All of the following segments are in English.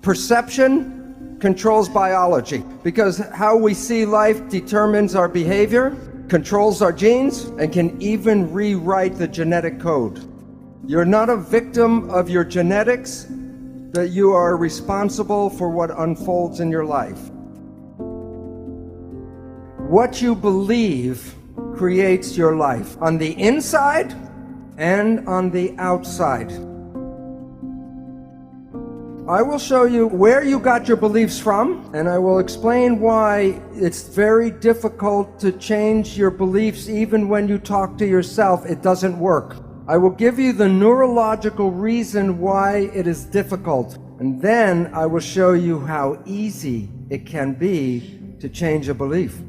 Perception controls biology, because how we see life determines our behavior, controls our genes, and can even rewrite the genetic code. You're not a victim of your genetics, but you are responsible for what unfolds in your life. What you believe creates your life, on the inside and on the outside. I will show you where you got your beliefs from, and I will explain why it's very difficult to change your beliefs. Even when you talk to yourself, it doesn't work. I will give you the neurological reason why it is difficult, and then I will show you how easy it can be to change a belief.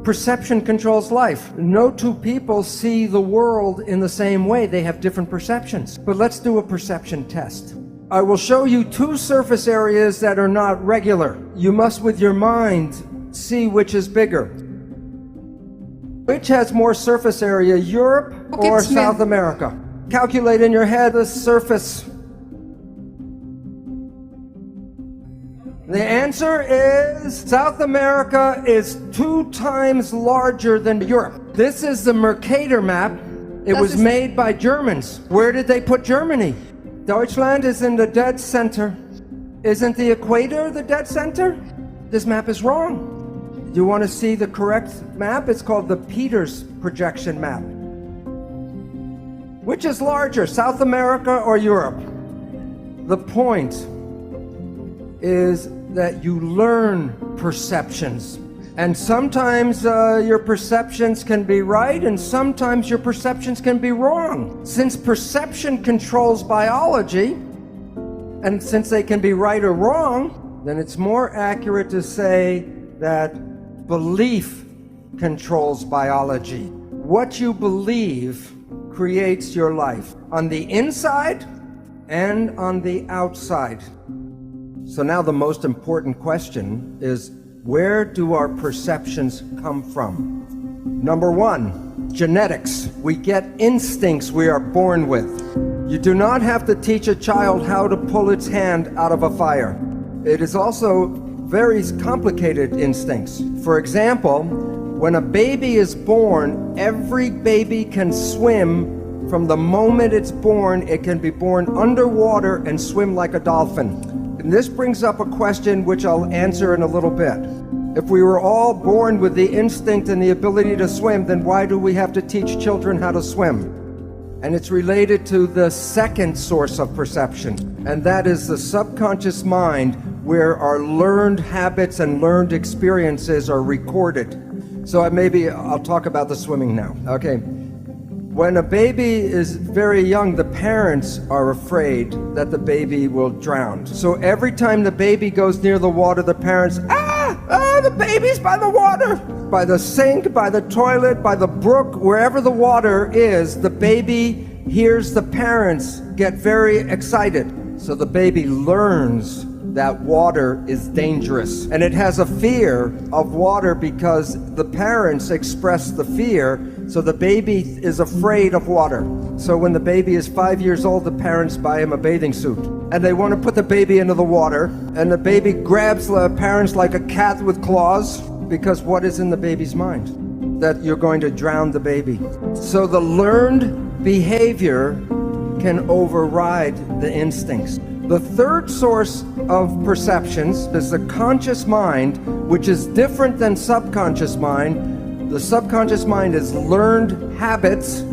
Perception controls life. No two people see the world in the same way. They have different perceptions. But let's do a perception test. I will show you two surface areas that are not regular. You must, with your mind, see which is bigger. Which has more surface area, Europe or South America? Calculate in your head the surface. The answer is South America is 2 times larger than Europe. This is the Mercator map. It was made by Germans. Where did they put Germany? Deutschland is in the dead center. Isn't the equator the dead center? This map is wrong. You want to see the correct map? It's called the Peters projection map. Which is larger, South America or Europe? The point is that you learn perceptions. And sometimes your perceptions can be right, and sometimes your perceptions can be wrong. Since perception controls biology, and since they can be right or wrong, then it's more accurate to say that belief controls biology. What you believe creates your life, on the inside and on the outside. So now the most important question is, where do our perceptions come from? Number 1, genetics. We get instincts we are born with. You do not have to teach a child how to pull its hand out of a fire. It is also very complicated instincts. For example, when a baby is born, every baby can swim. From the moment it's born, it can be born underwater and swim like a dolphin. And this brings up a question which I'll answer in a little bit. If we were all born with the instinct and the ability to swim, then why do we have to teach children how to swim? And it's related to the second source of perception, and that is the subconscious mind, where our learned habits and learned experiences are recorded. So I'll talk about the swimming now. Okay. When a baby is very young, the parents are afraid that the baby will drown. So every time the baby goes near the water, the parents, the baby's by the water. By the sink, by the toilet, by the brook, wherever the water is, the baby hears the parents get very excited. So the baby learns that water is dangerous. And it has a fear of water because the parents express the fear, so the baby is afraid of water. So when the baby is 5 years old, the parents buy him a bathing suit. And they want to put the baby into the water, and the baby grabs the parents like a cat with claws, because what is in the baby's mind? That you're going to drown the baby. So the learned behavior can override the instincts. The third source of perceptions is the conscious mind, which is different than subconscious mind. The subconscious mind is learned habits.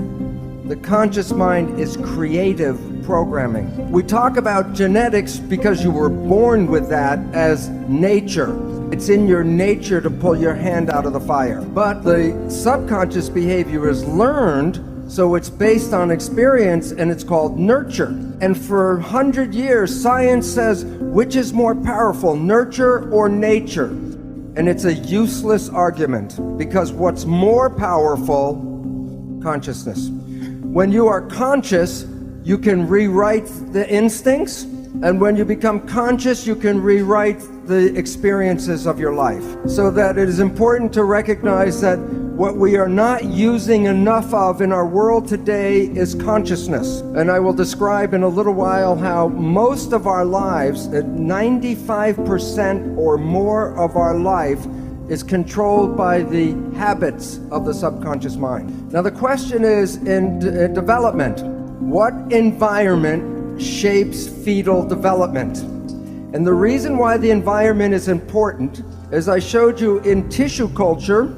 The conscious mind is creative programming. We talk about genetics because you were born with that as nature. It's in your nature to pull your hand out of the fire. But the subconscious behavior is learned, so it's based on experience, and it's called nurture. And for 100 years, science says, which is more powerful, nurture or nature? And it's a useless argument, because what's more powerful? Consciousness. When you are conscious, you can rewrite the instincts, and when you become conscious, you can rewrite the experiences of your life. So that it is important to recognize that what we are not using enough of in our world today is consciousness. And I will describe in a little while how most of our lives, 95% or more of our life, is controlled by the habits of the subconscious mind. Now the question is, in development, what environment shapes fetal development? And the reason why the environment is important, as I showed you in tissue culture,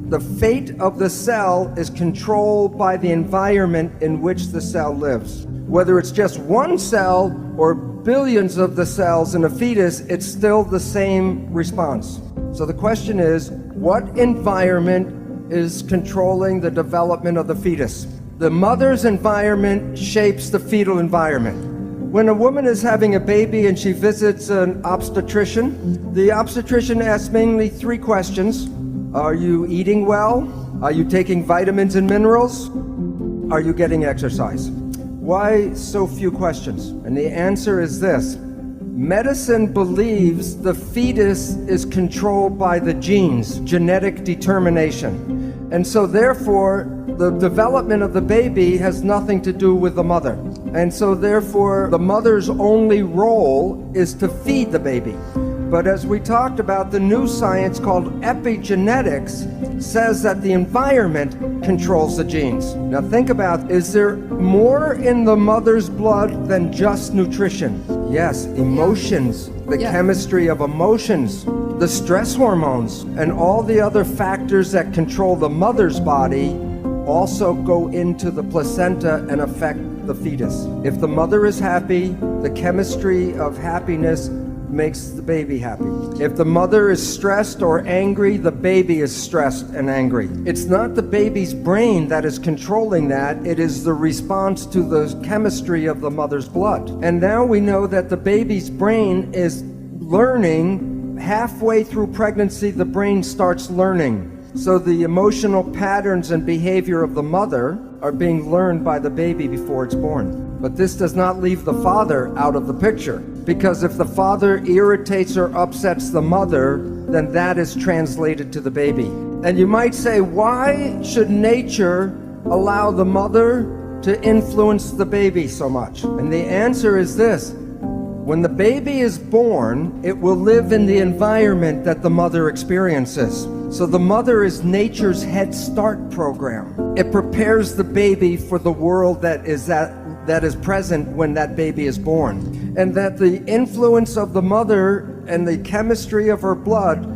the fate of the cell is controlled by the environment in which the cell lives. Whether it's just one cell or billions of the cells in a fetus, it's still the same response. So the question is, what environment is controlling the development of the fetus? The mother's environment shapes the fetal environment. When a woman is having a baby and she visits an obstetrician, the obstetrician asks mainly 3 questions. Are you eating well? Are you taking vitamins and minerals? Are you getting exercise? Why so few questions? And the answer is this. Medicine believes the fetus is controlled by the genes, genetic determination. And so therefore, the development of the baby has nothing to do with the mother. And so therefore, the mother's only role is to feed the baby. But as we talked about, the new science called epigenetics says that the environment controls the genes. Now think about, is there more in the mother's blood than just nutrition? Yes, emotions, the chemistry of emotions, the stress hormones, and all the other factors that control the mother's body also go into the placenta and affect the fetus. If the mother is happy, the chemistry of happiness makes the baby happy. If the mother is stressed or angry, the baby is stressed and angry. It's not the baby's brain that is controlling that, it is the response to the chemistry of the mother's blood. And now we know that the baby's brain is learning. Halfway through pregnancy, the brain starts learning. So the emotional patterns and behavior of the mother are being learned by the baby before it's born. But this does not leave the father out of the picture, because if the father irritates or upsets the mother, then that is translated to the baby. And you might say, why should nature allow the mother to influence the baby so much? And the answer is this. When the baby is born, it will live in the environment that the mother experiences. So the mother is nature's Head Start program. It prepares the baby for the world that is present when that baby is born. And that the influence of the mother and the chemistry of her blood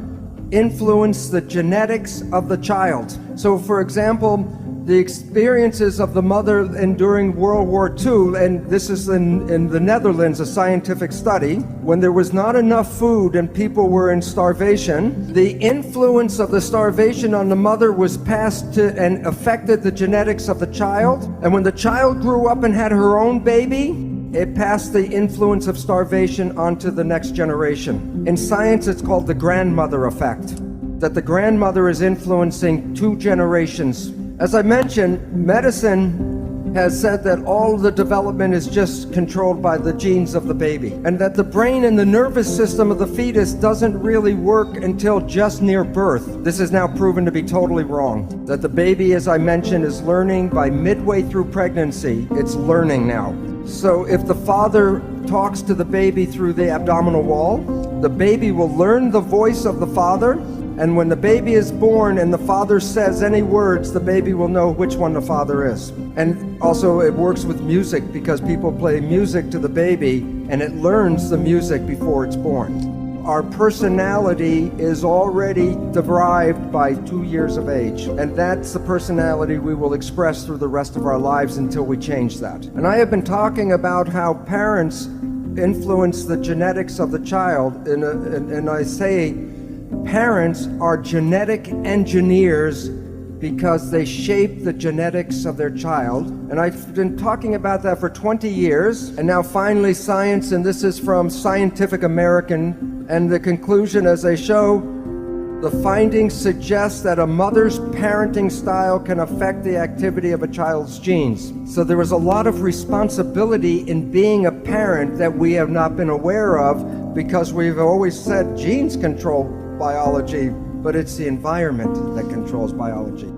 influence the genetics of the child. So for example, the experiences of the mother during World War II, and this is in the Netherlands, a scientific study, when there was not enough food and people were in starvation, the influence of the starvation on the mother was passed to and affected the genetics of the child. And when the child grew up and had her own baby, it passed the influence of starvation onto the next generation. In science, it's called the grandmother effect, that the grandmother is influencing 2 generations. As I mentioned, medicine has said that all the development is just controlled by the genes of the baby, and that the brain and the nervous system of the fetus doesn't really work until just near birth. This is now proven to be totally wrong. That the baby, as I mentioned, is learning by midway through pregnancy. It's learning now. So if the father talks to the baby through the abdominal wall, the baby will learn the voice of the father. And when the baby is born and the father says any words, the baby will know which one the father is. And also it works with music, because people play music to the baby and it learns the music before it's born. Our personality is already derived by 2 years of age. And that's the personality we will express through the rest of our lives until we change that. And I have been talking about how parents influence the genetics of the child, and I say, parents are genetic engineers because they shape the genetics of their child. And I've been talking about that for 20 years. And now finally science, and this is from Scientific American, and the conclusion, as they show, the findings suggest that a mother's parenting style can affect the activity of a child's genes. So there is a lot of responsibility in being a parent that we have not been aware of, because we've always said genes control biology, but it's the environment that controls biology.